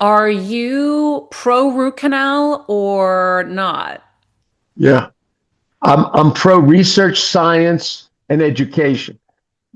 Are you pro root canal or not? Yeah, I'm pro research, science, and education.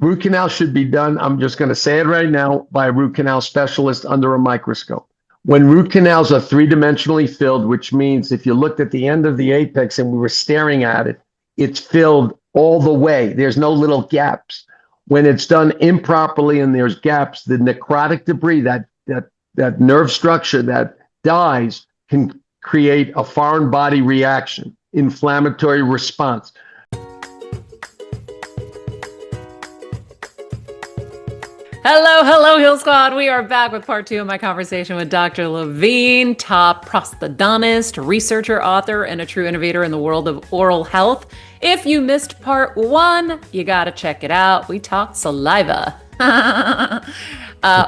Root canal should be done, I'm just going to say it right now, by a root canal specialist under a microscope. When root canals are three-dimensionally filled, which means if you looked at the end of the apex and we were staring at it, it's filled all the way. There's no little gaps. When it's done improperly and there's gaps, the necrotic debris, that nerve structure that dies, can create a foreign body reaction, inflammatory response. Hello, hello, Hill Squad. We are back with part two of my conversation with Dr. Levine, top prosthodontist, researcher, author, and a true innovator in the world of oral health. If you missed part one, you got to check it out. We talked saliva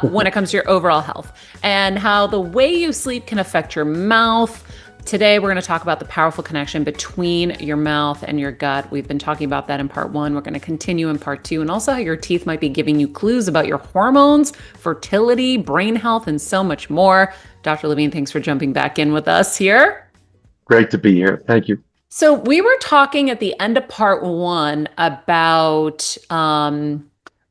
when it comes to your overall health and how the way you sleep can affect your mouth. Today, we're going to talk about the powerful connection between your mouth and your gut. We've been talking about that in part one. We're going to continue in part two, and also how your teeth might be giving you clues about your hormones, fertility, brain health, and so much more. Dr. Levine, thanks for jumping back in with us here. Great to be here. Thank you. So we were talking at the end of part one about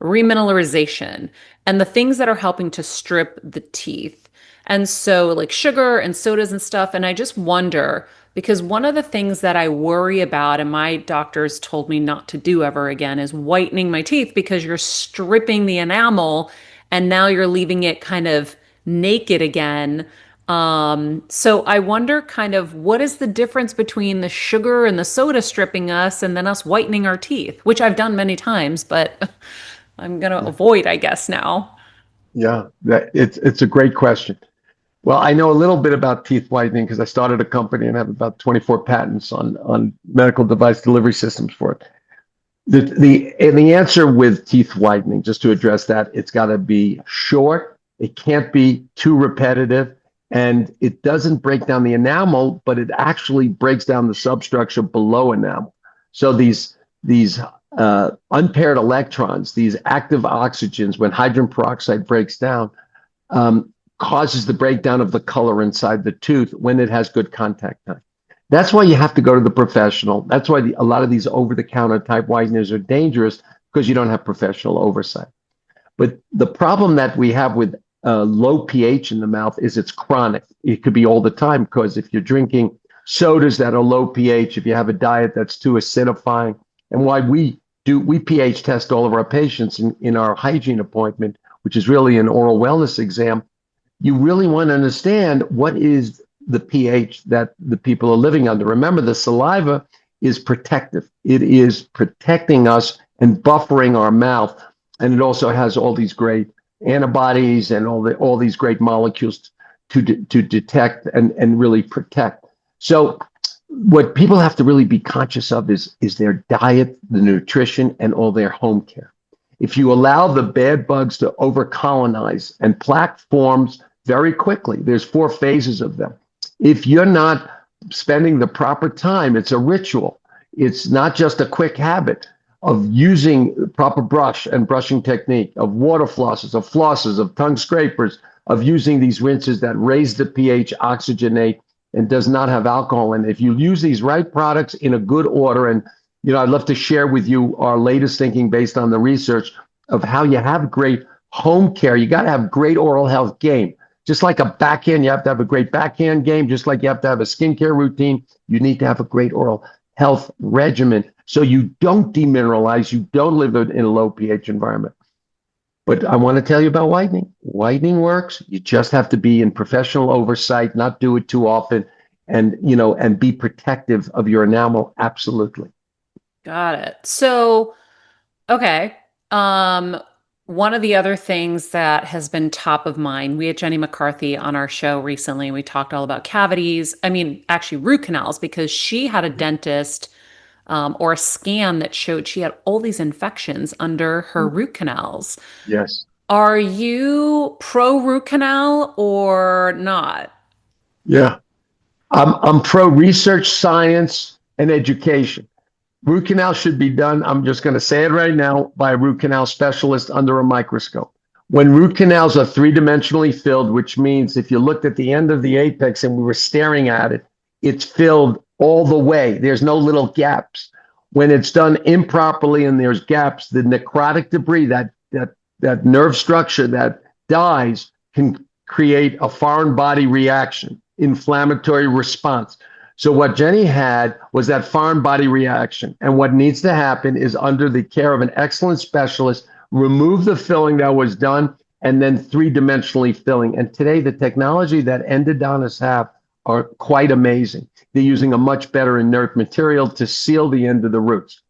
remineralization and the things that are helping to strip the teeth. And so like sugar and sodas and stuff. And I just wonder, because one of the things that I worry about, and my doctors told me not to do ever again, is whitening my teeth, because you're stripping the enamel and now you're leaving it kind of naked again. So I wonder kind of what is the difference between the sugar and the soda stripping us and then us whitening our teeth, which I've done many times, but I'm going to avoid, I guess, now. Yeah, it's a great question. Well, I know a little bit about teeth whitening because I started a company and have about 24 patents on medical device delivery systems for it. The answer with teeth whitening, just to address that, it's got to be short. It can't be too repetitive, and it doesn't break down the enamel, but it actually breaks down the substructure below enamel. So these unpaired electrons, these active oxygens, when hydrogen peroxide breaks down, causes the breakdown of the color inside the tooth when it has good contact time. That's why you have to go to the professional. That's why a lot of these over-the-counter type whiteners are dangerous, because you don't have professional oversight. But the problem that we have with low pH in the mouth is it's chronic. It could be all the time, because if you're drinking sodas that are low pH, if you have a diet that's too acidifying, and why we pH test all of our patients in our hygiene appointment, which is really an oral wellness exam. You really want to understand what is the pH that the people are living under. Remember, the saliva is protective. It is protecting us and buffering our mouth. And it also has all these great antibodies and all these great molecules to detect and really protect. So what people have to really be conscious of is their diet, the nutrition, and all their home care. If you allow the bad bugs to overcolonize, and plaque forms very quickly, there's 4 phases of them. If you're not spending the proper time, it's a ritual. It's not just a quick habit of using proper brush and brushing technique, of water flosses, of tongue scrapers, of using these rinses that raise the pH, oxygenate, and does not have alcohol in it. If you use these right products in a good order, and I'd love to share with you our latest thinking based on the research of how you have great home care. You got to have great oral health game. Just like a backhand, you have to have a great backhand game. Just like you have to have a skincare routine, you need to have a great oral health regimen so you don't demineralize, you don't live in a low pH environment. But I want to tell you about whitening. Whitening works. You just have to be in professional oversight, not do it too often, and be protective of your enamel. Absolutely. Got it. So, okay. One of the other things that has been top of mind, we had Jenny McCarthy on our show recently, and we talked all about cavities. I mean, actually root canals, because she had a dentist or a scan that showed she had all these infections under her root canals. Yes. Are you pro root canal or not? Yeah. I'm pro research, science, and education. Root canal should be done, I'm just going to say it right now, by a root canal specialist under a microscope. When root canals are three-dimensionally filled, which means if you looked at the end of the apex and we were staring at it, it's filled all the way. There's no little gaps. When it's done improperly and there's gaps, the necrotic debris, that nerve structure that dies, can create a foreign body reaction, inflammatory response. So what Jenny had was that foreign body reaction. And what needs to happen is, under the care of an excellent specialist, remove the filling that was done and then three-dimensionally filling. And today, the technology that endodontists have are quite amazing. They're using a much better inert material to seal the end of the roots.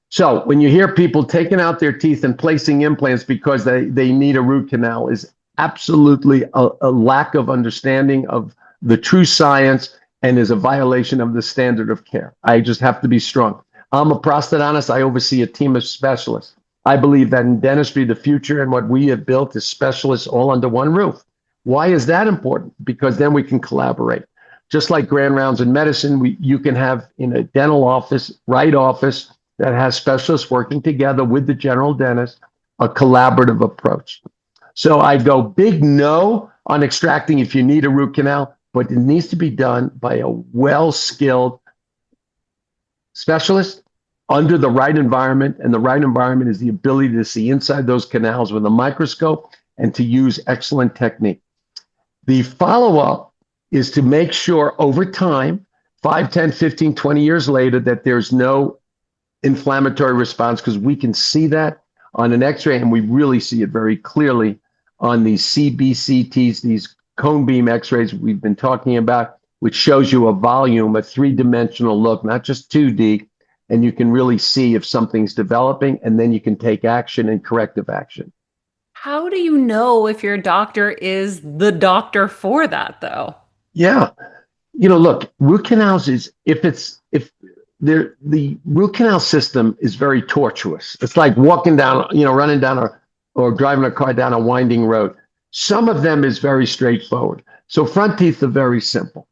So when you hear people taking out their teeth and placing implants because they need a root canal, is absolutely a lack of understanding of the true science and is a violation of the standard of care. I just have to be strong. I'm a prosthodontist. I oversee a team of specialists. I believe that in dentistry, the future and what we have built is specialists all under one roof. Why is that important? Because then we can collaborate. Just like grand rounds in medicine, you can have in a dental office, right office, that has specialists working together with the general dentist, a collaborative approach. So I go big no on extracting if you need a root canal, but it needs to be done by a well-skilled specialist under the right environment. And the right environment is the ability to see inside those canals with a microscope and to use excellent technique. The follow-up is to make sure over time, 5, 10, 15, 20 years later, that there's no inflammatory response, because we can see that on an x-ray, and we really see it very clearly on these CBCTs, these cone beam x-rays we've been talking about, which shows you a volume, a three-dimensional look, not just 2D, and you can really see if something's developing, and then you can take action and corrective action. How do you know if your doctor is the doctor for that, though? Yeah. Look, root canals is, the root canal system is very tortuous. It's like walking down, running down or driving a car down a winding road. Some of them is very straightforward. So front teeth are very simple.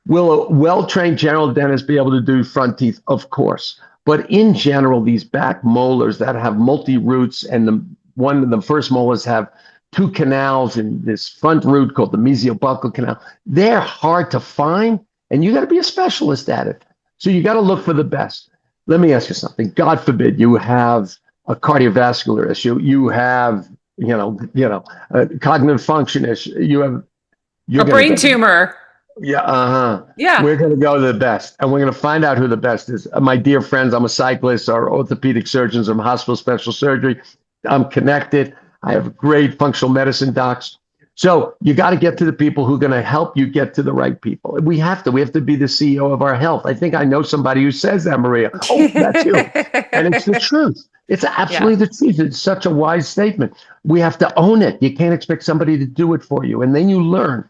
Will a well-trained general dentist be able to do front teeth? Of course. But in general, these back molars that have multi-roots, and one of the first molars have 2 canals in this front root called the mesiobuccal canal, they're hard to find, and you got to be a specialist at it. So you got to look for the best. Let me ask you something. God forbid you have a cardiovascular issue. You have, a cognitive function issue. You're A brain tumor. Yeah, Yeah. We're going to go to the best, and we're going to find out who the best is. My dear friends, I'm a cyclist, or orthopedic surgeons, I'm hospital special surgery. I'm connected. I have great functional medicine docs. So you got to get to the people who are going to help you get to the right people. We have to be the CEO of our health. I think I know somebody who says that, Maria. Oh, that's you. And it's the truth. It's absolutely the truth. It's such a wise statement. We have to own it. You can't expect somebody to do it for you. And then you learn.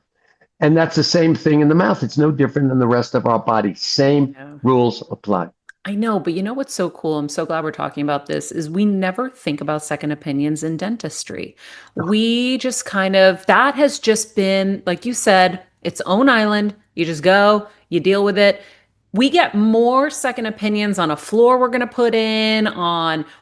And that's the same thing in the mouth. It's no different than the rest of our body. Same rules apply. I know, but you know what's so cool? I'm so glad we're talking about this, is we never think about second opinions in dentistry. We just that has just been, like you said, its own island. You just go, you deal with it. We get more second opinions on a floor we're going to put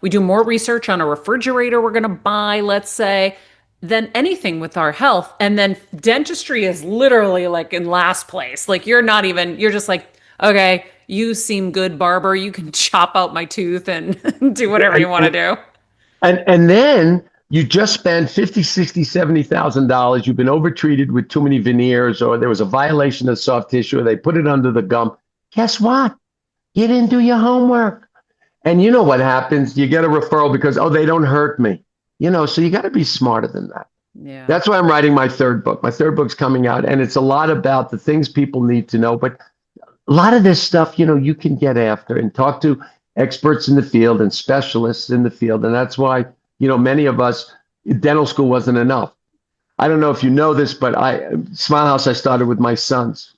we do more research on a refrigerator we're going to buy, let's say, than anything with our health. And then dentistry is literally like in last place. Like you're just like, okay, you seem good, barber. You can chop out my tooth and do whatever you want to do. And then you just spend $50,000, $60,000, $70,000. You've been overtreated with too many veneers, or there was a violation of soft tissue, or they put it under the gum. Guess what? You didn't do your homework. And you know what happens? You get a referral because, they don't hurt me. So you got to be smarter than that. Yeah. That's why I'm writing my third book. My third book's coming out, and it's a lot about the things people need to know. But a lot of this stuff, you can get after and talk to experts in the field and specialists in the field. And that's why, many of us, dental school wasn't enough. I don't know if you know this, but Smile House, I started with my sons.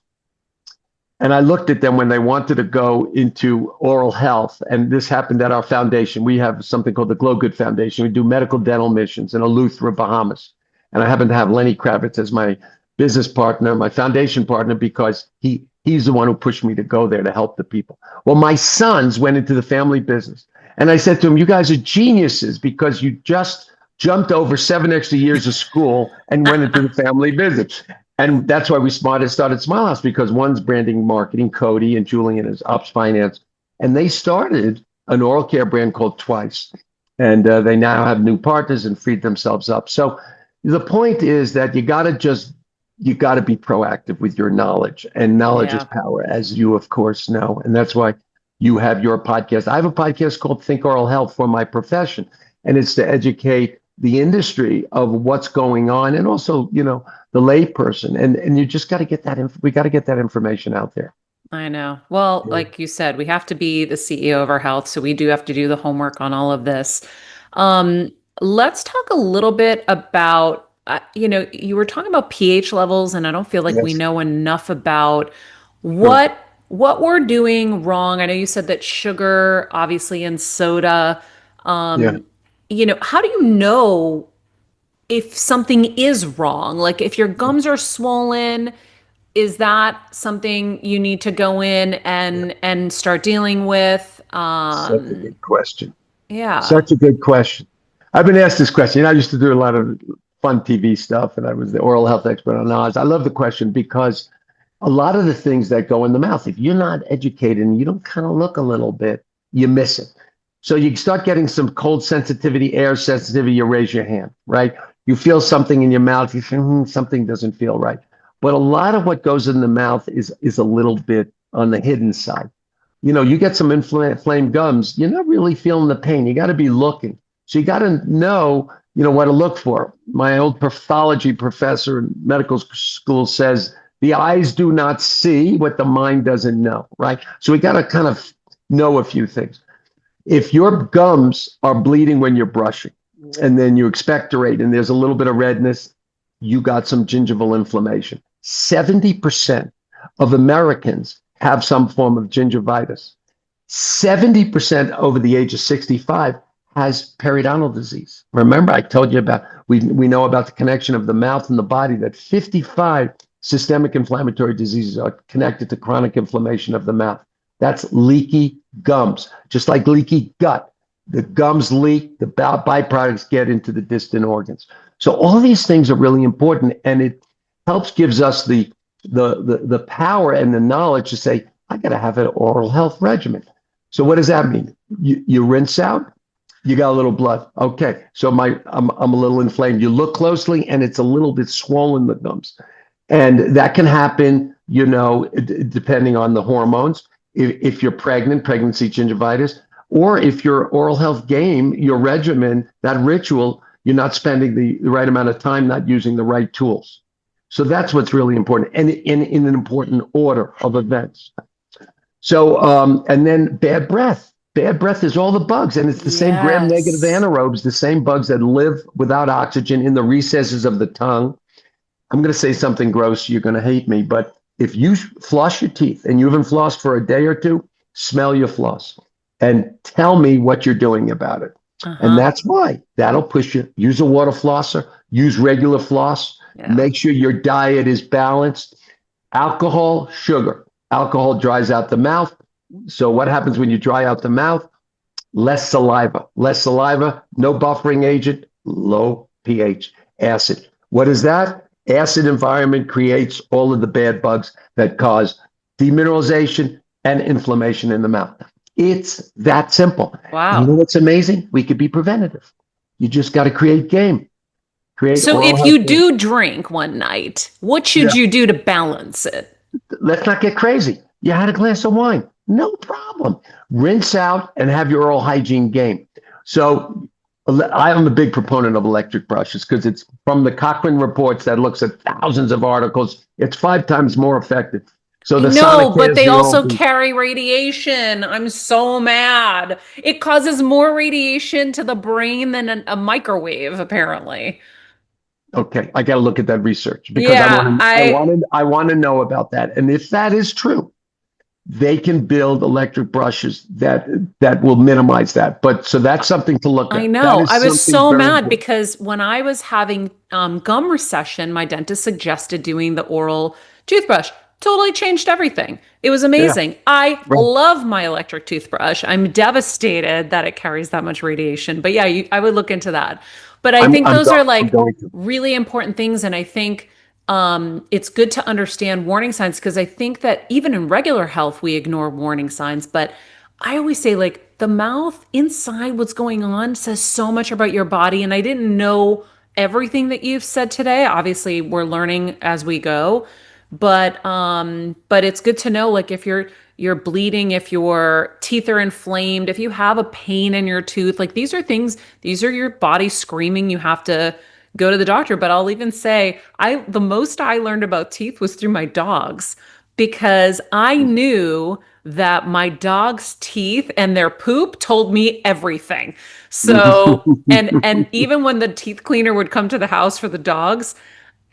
And I looked at them when they wanted to go into oral health. And this happened at our foundation. We have something called the Glow Good Foundation. We do medical dental missions in Eleuthera, Bahamas. And I happen to have Lenny Kravitz as my business partner, my foundation partner, because he's the one who pushed me to go there to help the people. Well, my sons went into the family business. And I said to him, you guys are geniuses, because you just jumped over 7 extra years of school and went into the family business. And that's why we started Smile House, because one's branding marketing, Cody and Julian is ops finance. And they started an oral care brand called Twice. And they now have new partners and freed themselves up. So the point is that you got to be proactive with your knowledge, and knowledge is Yeah. power, as you of course know. And that's why you have your podcast. I have a podcast called Think Oral Health for my profession, and it's to educate the industry of what's going on, and also, the layperson. And you just got to get that. We got to get that information out there. I know. Well, Yeah. like you said, we have to be the CEO of our health, so we do have to do the homework on all of this. Um, let's talk a little bit about, you were talking about pH levels, and I don't feel like we Yes. know enough about True. what we're doing wrong. I know you said that sugar, obviously, and soda. Yeah. Um, how do you know if something is wrong? Like if your gums are swollen, is that something you need to go in Yeah. and start dealing with? Such a good question. Yeah. Such a good question. I've been asked this question. I used to do a lot of fun TV stuff, and I was the oral health expert on Oz. I love the question because a lot of the things that go in the mouth, if you're not educated and you don't kind of look a little bit, you miss it. So you start getting some cold sensitivity, air sensitivity, you raise your hand, right? You feel something in your mouth, you think something doesn't feel right. But a lot of what goes in the mouth is a little bit on the hidden side. You get some inflamed gums, you're not really feeling the pain. You got to be looking. So you got to know, what to look for. My old pathology professor in medical school says the eyes do not see what the mind doesn't know, right? So we got to kind of know a few things. If your gums are bleeding when you're brushing, and then you expectorate and there's a little bit of redness, you got some gingival inflammation. 70% of Americans have some form of gingivitis. 70% over the age of 65 has periodontal disease. Remember, I told you about, we know about the connection of the mouth and the body, that 55 systemic inflammatory diseases are connected to chronic inflammation of the mouth. That's leaky gums, just like leaky gut. The gums leak, the byproducts get into the distant organs. So all these things are really important, and it gives us the power and the knowledge to say, I got to have an oral health regimen. So what does that mean? You rinse out, you got a little blood. Okay, so I'm a little inflamed. You look closely, and it's a little bit swollen, the gums, and that can happen, depending on the hormones. If you're pregnant, pregnancy gingivitis, or if your oral health game, your regimen, that ritual, you're not spending the right amount of time, not using the right tools. So that's what's really important, and in an important order of events. So, and then bad breath. Bad breath is all the bugs, and it's the same gram-negative Yes. anaerobes, the same bugs that live without oxygen in the recesses of the tongue. I'm going to say something gross. You're going to hate me, but if you floss your teeth and you haven't flossed for a day or two, smell your floss and tell me what you're doing about it. And Uh-huh. that's why that'll push you. Use a water flosser, use regular floss, Yeah. make sure your diet is balanced. Alcohol, sugar. Alcohol dries out the mouth. So what happens when you dry out the mouth? Less saliva. Less saliva, no buffering agent, low pH, acid. What is that? Acid environment creates all of the bad bugs that cause demineralization and inflammation in the mouth. It's that simple. And you know Wow. what's amazing? We could be preventative. You just got to create game, create So oral if health you game. do drink one night, what Yeah, should you do to balance it? let's not get crazy. You had a glass of wine, no problem. Rinse out and have your oral hygiene game. So I am a big proponent of electric brushes because it's from the Cochrane reports that looks at thousands of articles. It's 5 times more effective. So I the know, Sonicare but is they the oral also beast. carry radiation. I'm so mad. It causes more radiation to the brain than a microwave, apparently. Okay, I got to look at that research because Yeah, I want to know about that. And if that is true, they can build electric brushes that will minimize that. But so that's something to look I at. That know. I is was something so very mad important. because when I was having gum recession, my dentist suggested doing the oral toothbrush. Totally changed everything. It was Yeah, amazing. I right. love my electric toothbrush. I'm devastated that it carries that much radiation. But yeah, I would look into that. But I think those are I'm like going to. really important things. And I think it's good to understand warning signs because I think that even in regular health, we ignore warning signs. But I always say, like, the mouth inside what's going on says so much about your body. And I didn't know everything that you've said today. Obviously, we're learning as we go, but it's good to know, like, if you're bleeding, if your teeth are inflamed, if you have a pain in your tooth, like, these are your body screaming you have to go to the doctor. But I'll even say, I the most I learned about teeth was through my dogs, because I knew that my dog's teeth and their poop told me everything. So, and even when the teeth cleaner would come to the house for the dogs,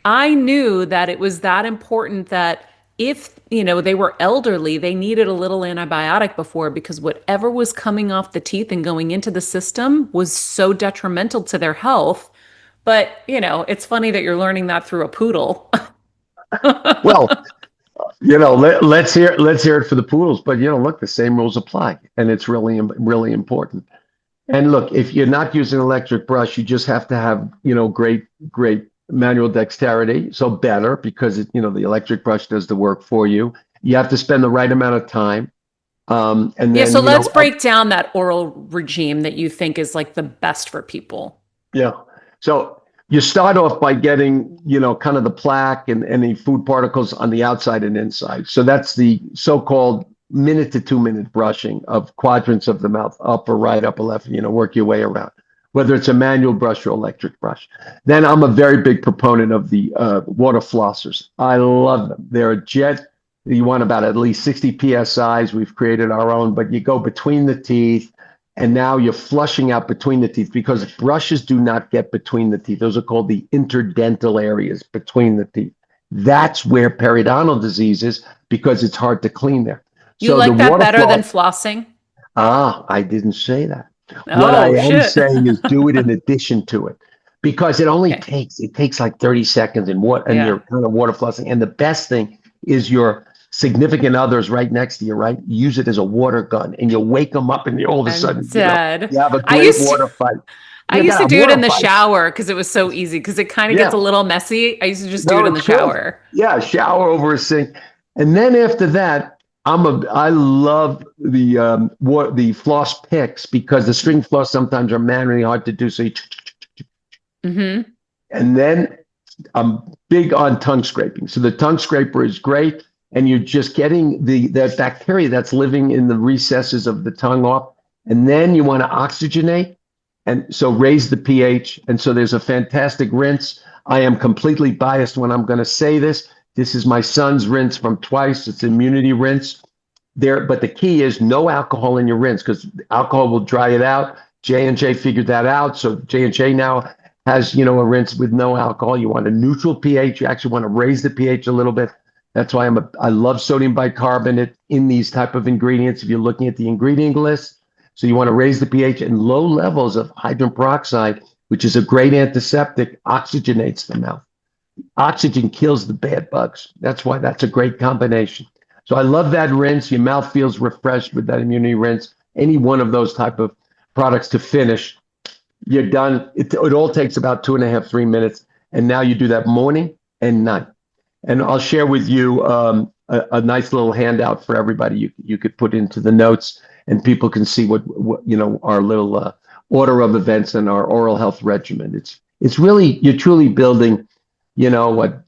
I knew that it was that important that if, they were elderly, they needed a little antibiotic before, because whatever was coming off the teeth and going into the system was so detrimental to their health. But, it's funny that you're learning that through a poodle. Well, let's hear it for the poodles. But look, the same rules apply, and it's really important. And look, if you're not using an electric brush, you just have to have great manual dexterity. So better, because the electric brush does the work for you. You have to spend the right amount of time, and Yeah, then so let's break down that oral regime that you think is like the best for people. yeah. So you start off by getting, kind of the plaque and any food particles on the outside and inside. So that's the so-called minute to 2 minute brushing of quadrants of the mouth, upper right, upper left, work your way around, whether it's a manual brush or electric brush. Then I'm a very big proponent of the water flossers. I love them. They're a jet. You want about at least 60 PSIs. We've created our own, but you go between the teeth. And now you're flushing out between the teeth, because brushes do not get between the teeth. Those are called the interdental areas between the teeth. That's where periodontal disease is, because it's hard to clean there. You So the like that water better than floss, flossing? I didn't say that. What I Oh, am shit. saying is do it in addition to it, because Okay. it takes like 30 seconds, and Yeah. you're kind of water flossing. And the best thing is your significant others right next to you, right? Use it as a water gun, and you wake them up, and all of a I'm sudden, dead. you have a I great used to water fight. I You used got to a do it in water the fight. shower because it was so easy, because it kind of gets Yeah. a little messy. I used to just do it No, in the it's good. shower. Yeah, shower over a sink. And then after that, I love the floss picks, because the string floss sometimes are manually hard to do. So Hmm. and then I'm big on tongue scraping. So the tongue scraper is great, and you're just getting that bacteria that's living in the recesses of the tongue off. And then you want to oxygenate, and so raise the pH. And so there's a fantastic rinse. I am completely biased when I'm going to say this. This is my son's rinse from Twice. It's immunity rinse there, but the key is no alcohol in your rinse, because alcohol will dry it out. J&J figured that out. So J&J now has, a rinse with no alcohol. You want a neutral pH. You actually want to raise the pH a little bit. That's why I love sodium bicarbonate in these type of ingredients. If you're looking at the ingredient list, so you want to raise the pH, and low levels of hydrogen peroxide, which is a great antiseptic, oxygenates the mouth. Oxygen kills the bad bugs. That's why that's a great combination. So I love that rinse. Your mouth feels refreshed with that immunity rinse. Any one of those type of products to finish, you're done. It all takes about 2.5, 3 minutes. And now you do that morning and night. And I'll share with you a nice little handout for everybody. You could put into the notes, and people can see what our little order of events and our oral health regimen. It's really, you're truly building, what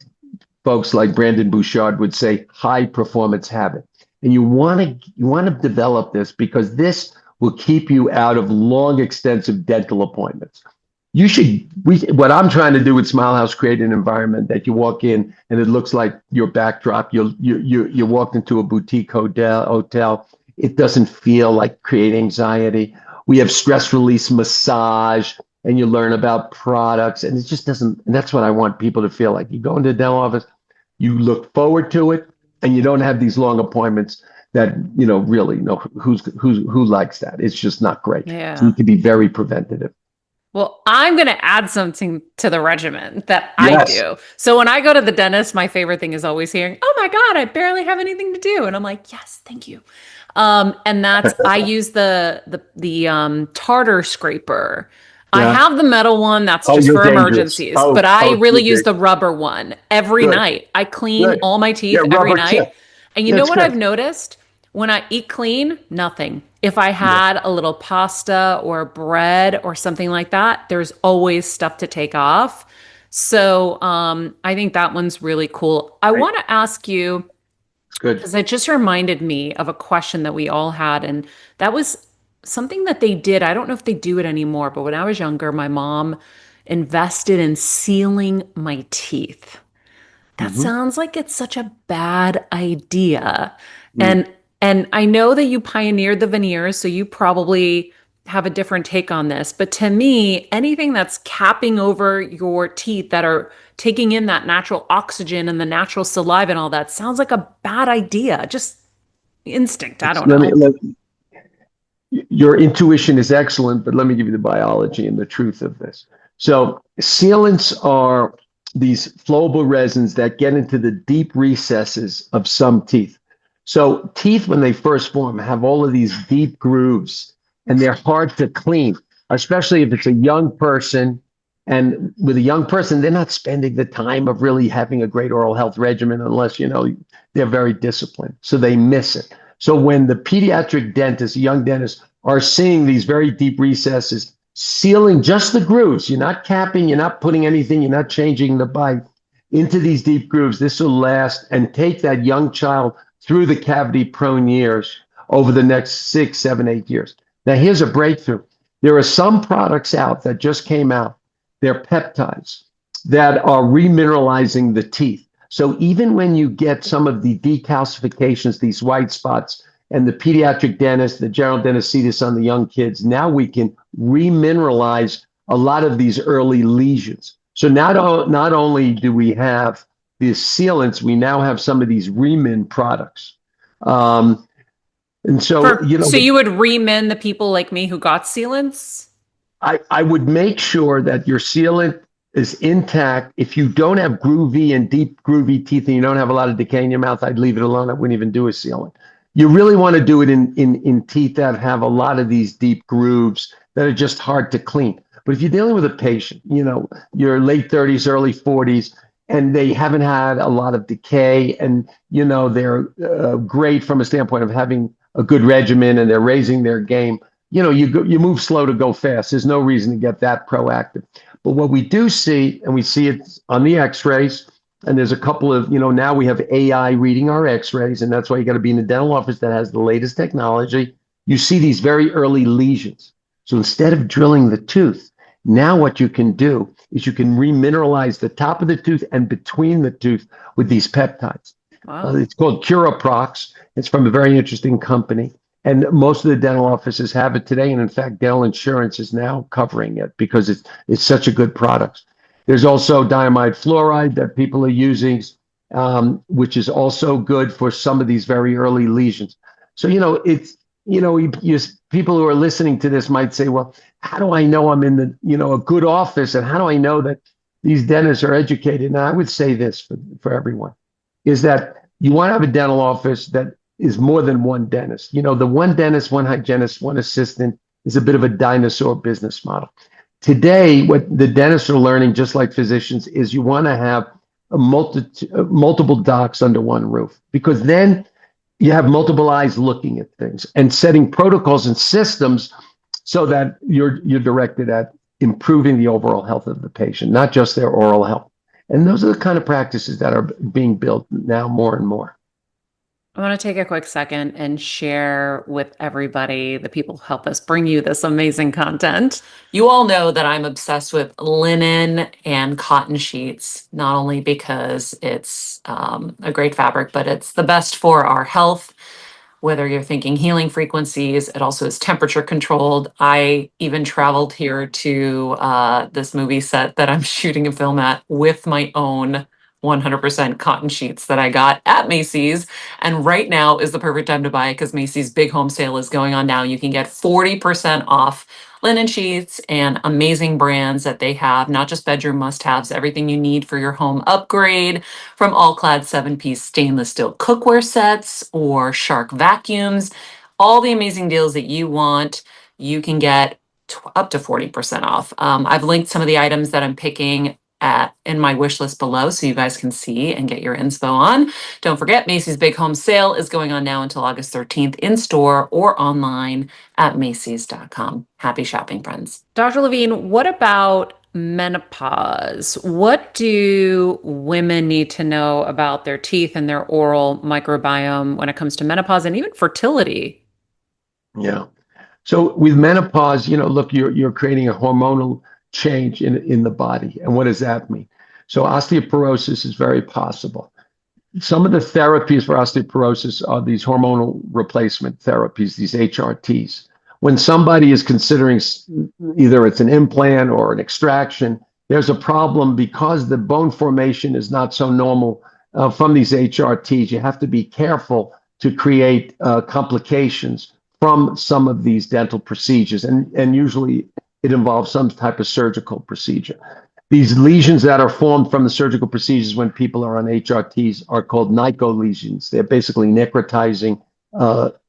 folks like Brandon Bouchard would say, high performance habit. And you want to develop this, because this will keep you out of long, extensive dental appointments. What I'm trying to do with Smile House, create an environment that you walk in and it looks like your backdrop. You walked into a boutique hotel. It doesn't feel like create anxiety. We have stress release massage, and you learn about products, and it just doesn't. And that's what I want people to feel like. You go into the dental office, you look forward to it, and you don't have these long appointments that really who likes that. It's just not great. So Yeah. you can be very preventative. Well, I'm going to add something to the regimen that I Yes. do. So when I go to the dentist, my favorite thing is always hearing, "Oh my God, I barely have anything to do." And I'm like, "Yes, thank you." And that's I use the tartar scraper. I Yeah. have the metal one that's Oh, just you're for dangerous. emergencies, but Oh, I oh, really you're use the dangerous. rubber one every Good, night. I clean good. all my Yeah, teeth every rubber night. tip. And you Yeah, know it's what I've good. noticed? When I eat clean, nothing. If I Yeah. had a little pasta or bread or something like that, there's always stuff to take off. So I think that one's really cool. I Right. want to ask you, It's good. because it just reminded me of a question that we all had, and that was something that they did. I don't know if they do it anymore, but when I was younger, my mom invested in sealing my teeth. That Hmm. sounds like it's such a bad idea. Mm. And I know that you pioneered the veneers, so you probably have a different take on this. But to me, anything that's capping over your teeth that are taking in that natural oxygen and the natural saliva and all that sounds like a bad idea. Just instinct. I It's, don't know. your intuition is excellent, but let me give you the biology and the truth of this. So, sealants are these flowable resins that get into the deep recesses of some teeth. So, teeth, when they first form, have all of these deep grooves and they're hard to clean, especially if it's a young person. And with a young person, they're not spending the time of really having a great oral health regimen unless, they're very disciplined. So they miss it. So when the pediatric dentist, young dentists, are seeing these very deep recesses, sealing just the grooves, you're not capping, you're not putting anything, you're not changing the bite into these deep grooves. This will last and take that young child through the cavity prone years over the next 6, 7, 8 years. Now, here's a breakthrough. There are some products out that just came out. They're peptides that are remineralizing the teeth. So even when you get some of the decalcifications, these white spots, and the pediatric dentist, the general dentist see this on the young kids, now we can remineralize a lot of these early lesions. So not only do we have these sealants, we now have some of these remin products. Um, and so, So you would remin the people like me who got sealants? I would make sure that your sealant is intact. If you don't have groovy and deep groovy teeth and you don't have a lot of decay in your mouth, I'd leave it alone. I wouldn't even do a sealant. You really want to do it in teeth that have a lot of these deep grooves that are just hard to clean. But if you're dealing with a patient, your late 30s, early 40s, and they haven't had a lot of decay, and they're great from a standpoint of having a good regimen and they're raising their game, you move slow to go fast. There's no reason to get that proactive. But what we do see, and we see it on the X-rays, and there's a couple of, now we have AI reading our X-rays, and that's why you got to be in a dental office that has the latest technology. You see these very early lesions. So instead of drilling the tooth, now what you can do is you can remineralize the top of the tooth and between the tooth with these peptides. Wow. It's called Curaprox. It's from a very interesting company. And most of the dental offices have it today. And in fact, dental insurance is now covering it because it's such a good product. There's also diamide fluoride that people are using, which is also good for some of these very early lesions. So, it's, people who are listening to this might say, well, how do I know I'm in a good office? And how do I know that these dentists are educated? And I would say this for everyone is that you want to have a dental office that is more than one dentist. The one dentist, one hygienist, one assistant is a bit of a dinosaur business model. Today, what the dentists are learning, just like physicians, is you want to have multiple docs under one roof because then you have multiple eyes looking at things and setting protocols and systems so that you're directed at improving the overall health of the patient, not just their oral health. And those are the kind of practices that are being built now more and more. I want to take a quick second and share with everybody, the people who help us bring you this amazing content. You all know that I'm obsessed with linen and cotton sheets, not only because it's a great fabric, but it's the best for our health. Whether you're thinking healing frequencies, it also is temperature controlled. I even traveled here to this movie set that I'm shooting a film at with my own 100% cotton sheets that I got at Macy's. And right now is the perfect time to buy it because Macy's big home sale is going on now. You can get 40% off linen sheets and amazing brands that they have, not just bedroom must-haves, everything you need for your home upgrade, from all-clad 7-piece stainless steel cookware sets or Shark vacuums. All the amazing deals that you want, you can get up to 40% off. I've linked some of the items that I'm picking at in my wish list below so you guys can see and get your inspo on. Don't forget, Macy's Big Home Sale is going on now until August 13th in store or online at Macy's.com. Happy shopping, friends. Dr. Levine, what about menopause? What do women need to know about their teeth and their oral microbiome when it comes to menopause and even fertility? Yeah. So with menopause, look, you're creating a hormonal change in the body. And what does that mean? So osteoporosis is very possible. Some of the therapies for osteoporosis are these hormonal replacement therapies, these HRTs. When somebody is considering either it's an implant or an extraction, there's a problem because the bone formation is not so normal from these HRTs. You have to be careful to create complications from some of these dental procedures. And usually it involves some type of surgical procedure. These lesions that are formed from the surgical procedures when people are on HRTs are called nico lesions. They're basically necrotizing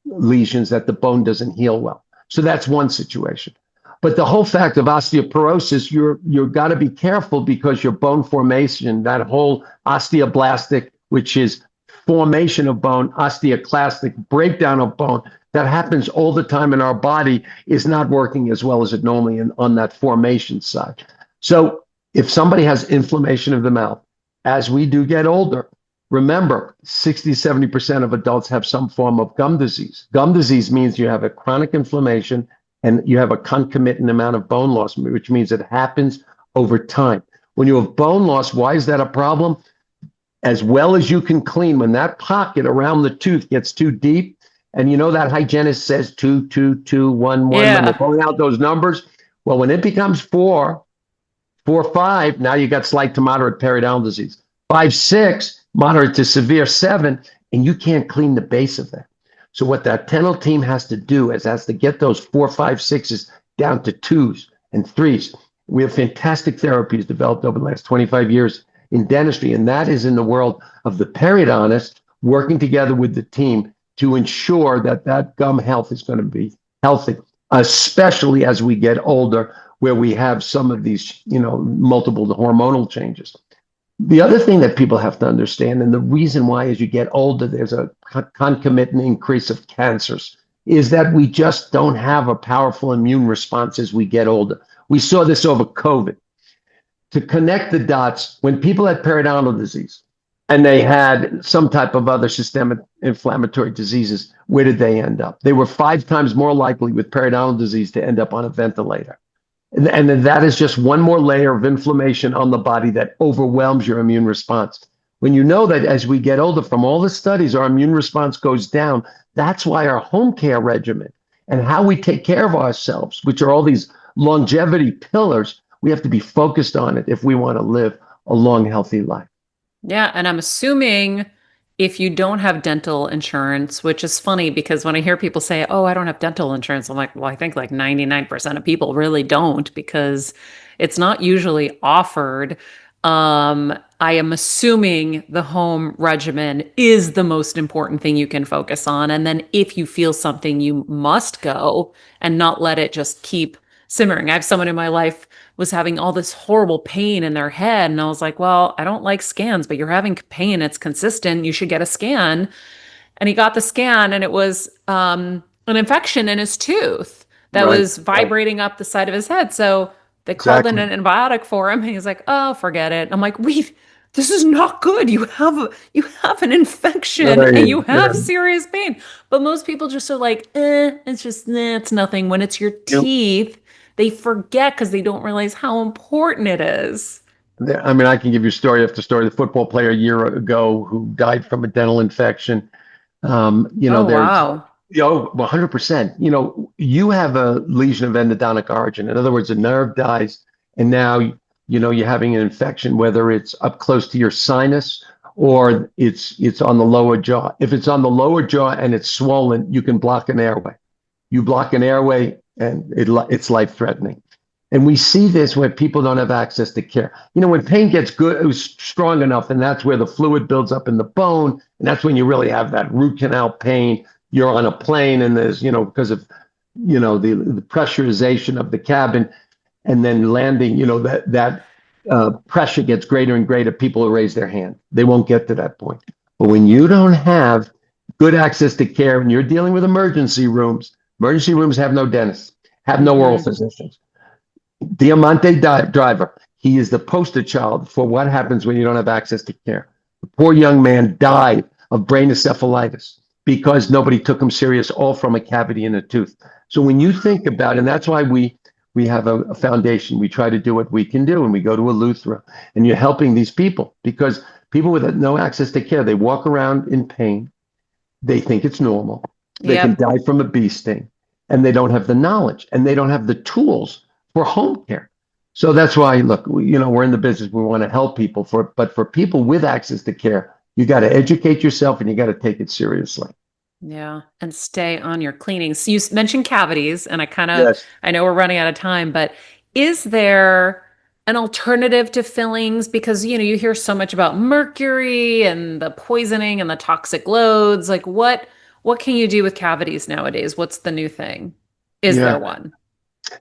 lesions that the bone doesn't heal well. So that's one situation. But the whole fact of osteoporosis, you've got to be careful because your bone formation, that whole osteoblastic, which is formation of bone, osteoclastic, breakdown of bone, that happens all the time in our body, is not working as well as it normally on that formation side. So if somebody has inflammation of the mouth, as we do get older, remember 60-70% of adults have some form of gum disease. Gum disease means you have a chronic inflammation and you have a concomitant amount of bone loss, which means it happens over time. When you have bone loss, why is that a problem? As well as you can clean, when that pocket around the tooth gets too deep, and that hygienist says 2, 2, 2, 1, 1, when they're pulling out those numbers. Well, when it becomes 4, 4, 5, now you got slight to moderate periodontal disease. 5, 6, moderate to severe, 7, and you can't clean the base of that. So what that dental team has to do is has to get those 4, 5, 6s down to 2s and 3s. We have fantastic therapies developed over the last 25 years in dentistry, and that is in the world of the periodontist working together with the team to ensure that that gum health is going to be healthy, especially as we get older, where we have some of these, multiple hormonal changes. The other thing that people have to understand, and the reason why as you get older, there's a concomitant increase of cancers, is that we just don't have a powerful immune response as we get older. We saw this over COVID. To connect the dots, when people had periodontal disease, and they had some type of other systemic inflammatory diseases, where did they end up? They were 5 times more likely with periodontal disease to end up on a ventilator. And that is just one more layer of inflammation on the body that overwhelms your immune response. When you know that as we get older, from all the studies, our immune response goes down, that's why our home care regimen and how we take care of ourselves, which are all these longevity pillars, we have to be focused on it if we want to live a long, healthy life. Yeah, and I'm assuming if you don't have dental insurance, which is funny because when I hear people say, "Oh, I don't have dental insurance," I'm like, "Well, I think like 99% of people really don't because it's not usually offered." I am assuming the home regimen is the most important thing you can focus on. And then if you feel something, you must go and not let it just keep simmering. I have someone in my life was having all this horrible pain in their head. And I was like, well, I don't like scans, but you're having pain. It's consistent. You should get a scan. And he got the scan, and it was an infection in his tooth that Right. was vibrating up the side of his head. So they called in Exactly. an antibiotic for him. And he's like, oh, forget it. I'm like, wait, this is not good. You have an infection and Right. you have serious pain. But most people just are like, it's nothing. When it's your Yeah. teeth, they forget because they don't realize how important it is. I mean, I can give you story after story. The football player a year ago who died from a dental infection. Oh, There's, wow. 100%. You have a lesion of endodontic origin. In other words, a nerve dies, and now you're having an infection, whether it's up close to your sinus or it's on the lower jaw. If it's on the lower jaw and it's swollen, you can block an airway. You block an airway and it's life threatening. And we see this when people don't have access to care. When pain gets good, it was strong enough, and that's where the fluid builds up in the bone, and that's when you really have that root canal pain. You're on a plane, and there's, because of, the pressurization of the cabin, and then landing, that pressure gets greater and greater. People will raise their hand. They won't get to that point. But when you don't have good access to care, and you're dealing with emergency rooms have no dentists, have no oral Hmm. physicians. Diamante Driver, he is the poster child for what happens when you don't have access to care. The poor young man died of brain encephalitis because nobody took him serious, all from a cavity in a tooth. So when you think about it, and that's why we have a foundation. We try to do what we can do, and we go to a Lutheran, and you're helping these people because people with no access to care, they walk around in pain. They think it's normal. They can Yep. die from a bee sting, and they don't have the knowledge, and they don't have the tools for home care. So that's why, look, we're in the business. We want to help people but for people with access to care, you got to educate yourself and you got to take it seriously. Yeah, and stay on your cleaning. So you mentioned cavities, and Yes. I know we're running out of time, but is there an alternative to fillings? Because, you hear so much about mercury and the poisoning and the toxic loads. Like what can you do with cavities nowadays? What's the new thing? Is there Yeah. one?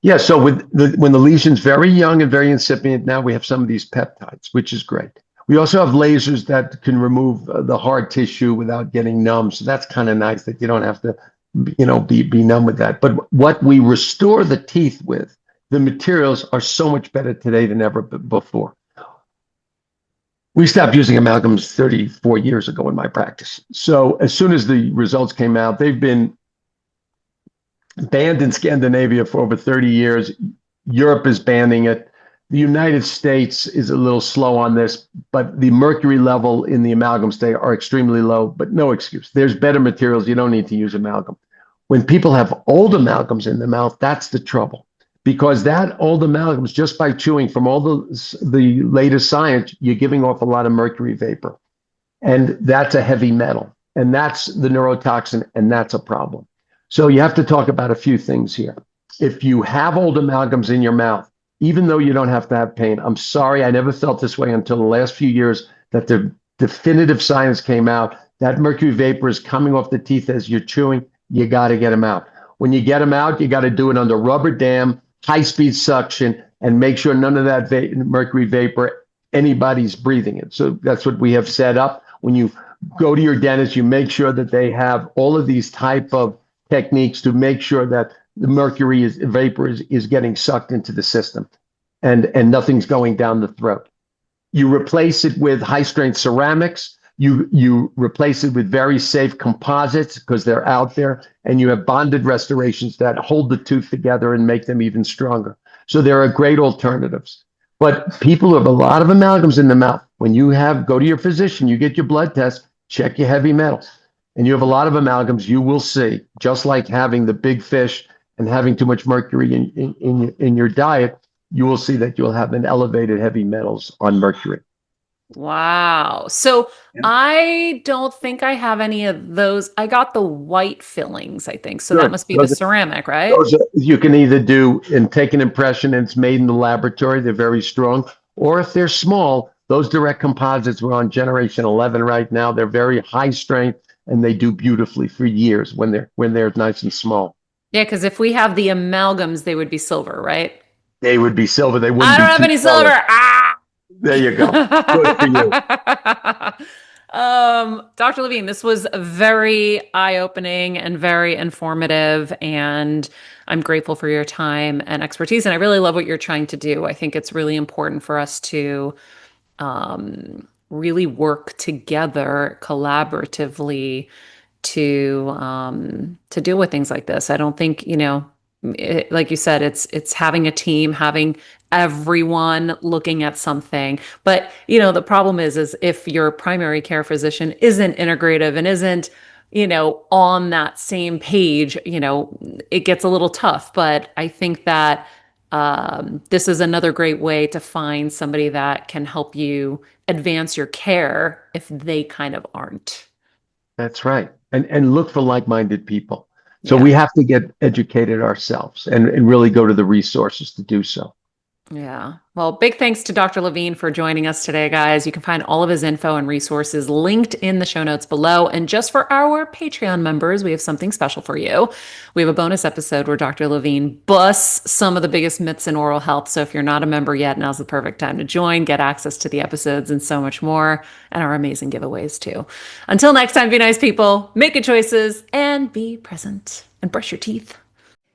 Yeah. So when the lesion's very young and very incipient, now we have some of these peptides, which is great. We also have lasers that can remove the hard tissue without getting numb. So that's kind of nice that you don't have to, be numb with that. But what we restore the teeth with, the materials are so much better today than ever before. We stopped using amalgams 34 years ago in my practice. So as soon as the results came out, they've been banned in Scandinavia for over 30 years. Europe is banning it. The United States is a little slow on this, but the mercury level in the amalgams today are extremely low, but no excuse. There's better materials. You don't need to use amalgam. When people have old amalgams in the mouth, that's the trouble. Because that old amalgams, just by chewing from all the latest science, you're giving off a lot of mercury vapor. And that's a heavy metal. And that's the neurotoxin, and that's a problem. So you have to talk about a few things here. If you have old amalgams in your mouth, even though you don't have to have pain, I'm sorry, I never felt this way until the last few years that the definitive science came out. That mercury vapor is coming off the teeth as you're chewing. You got to get them out. When you get them out, you got to do it under rubber dam, high-speed suction, and make sure none of that mercury vapor, anybody's breathing it. So that's what we have set up. When you go to your dentist, you make sure that they have all of these type of techniques to make sure that the mercury vapor is getting sucked into the system and nothing's going down the throat. You replace it with high strength ceramics. You replace it with very safe composites because they're out there, and you have bonded restorations that hold the tooth together and make them even stronger. So there are great alternatives. But people who have a lot of amalgams in the mouth, when you go to your physician, you get your blood test, check your heavy metals, and you have a lot of amalgams, you will see, just like having the big fish and having too much mercury in your diet, you will see that you'll have an elevated heavy metals on mercury. Wow. So I don't think I have any of those. I got the white fillings, I think. So that Sure. must be the ceramic, right? You can either do and take an impression and it's made in the laboratory, they're very strong, or if they're small, those direct composites, we're on generation 11 right now. They're very high strength and they do beautifully for years when they're nice and small. Yeah, because if we have the amalgams, they would be silver, right? They would be silver. They wouldn't I don't be have two any color. silver. Ah! There you go. Good for you. Dr. Levine, this was very eye-opening and very informative, and I'm grateful for your time and expertise. And I really love what you're trying to do. I think it's really important for us to really work together collaboratively to deal with things like this. I don't think, like you said, it's having a team, having everyone looking at something. But, the problem is if your primary care physician isn't integrative and isn't, on that same page, it gets a little tough. But I think that This is another great way to find somebody that can help you advance your care if they kind of aren't. That's right. And look for like-minded people. So Yeah. we have to get educated ourselves and really go to the resources to do so. Yeah. Well, big thanks to Dr. Levine for joining us today, guys. You can find all of his info and resources linked in the show notes below. And just for our Patreon members, we have something special for you. We have a bonus episode where Dr. Levine busts some of the biggest myths in oral health. So if you're not a member yet, now's the perfect time to join, get access to the episodes and so much more, and our amazing giveaways too. Until next time, be nice people, make good choices, and be present and brush your teeth.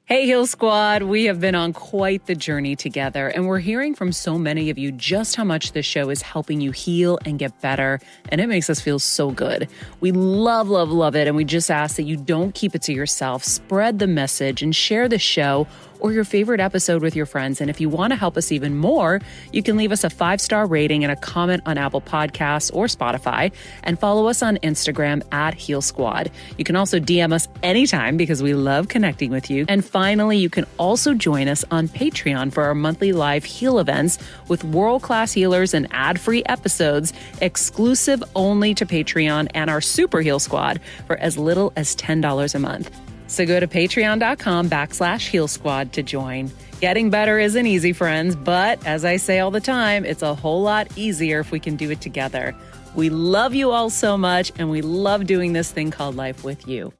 Hey, Heal Squad. We have been on quite the journey together, and we're hearing from so many of you just how much this show is helping you heal and get better, and it makes us feel so good. We love, love, love it, and we just ask that you don't keep it to yourself. Spread the message and share the show or your favorite episode with your friends. And if you want to help us even more, you can leave us a 5-star rating and a comment on Apple Podcasts or Spotify, and follow us on Instagram at Heal Squad. You can also DM us anytime because we love connecting with you. And finally, you can also join us on Patreon for our monthly live heal events with world-class healers and ad-free episodes exclusive only to Patreon and our Super Heal Squad for as little as $10 a month. So go to patreon.com/Heal Squad to join. Getting better isn't easy, friends, but as I say all the time, it's a whole lot easier if we can do it together. We love you all so much, and we love doing this thing called life with you.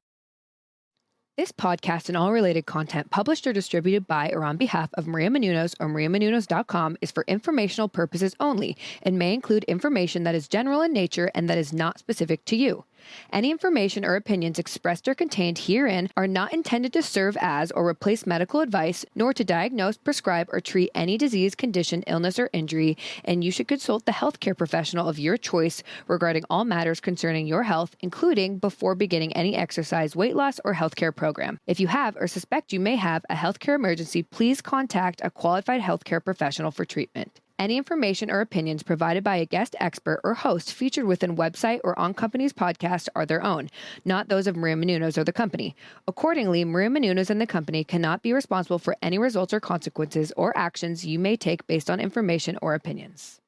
This podcast and all related content published or distributed by or on behalf of Maria Menounos or MariaMenounos.com is for informational purposes only and may include information that is general in nature and that is not specific to you. Any information or opinions expressed or contained herein are not intended to serve as or replace medical advice, nor to diagnose, prescribe, or treat any disease, condition, illness, or injury, and you should consult the healthcare professional of your choice regarding all matters concerning your health, including before beginning any exercise, weight loss, or healthcare program. If you have or suspect you may have a healthcare emergency, please contact a qualified healthcare professional for treatment. Any information or opinions provided by a guest expert or host featured within website or on company's podcast are their own, not those of Maria Menounos or the company. Accordingly, Maria Menounos and the company cannot be responsible for any results or consequences or actions you may take based on information or opinions.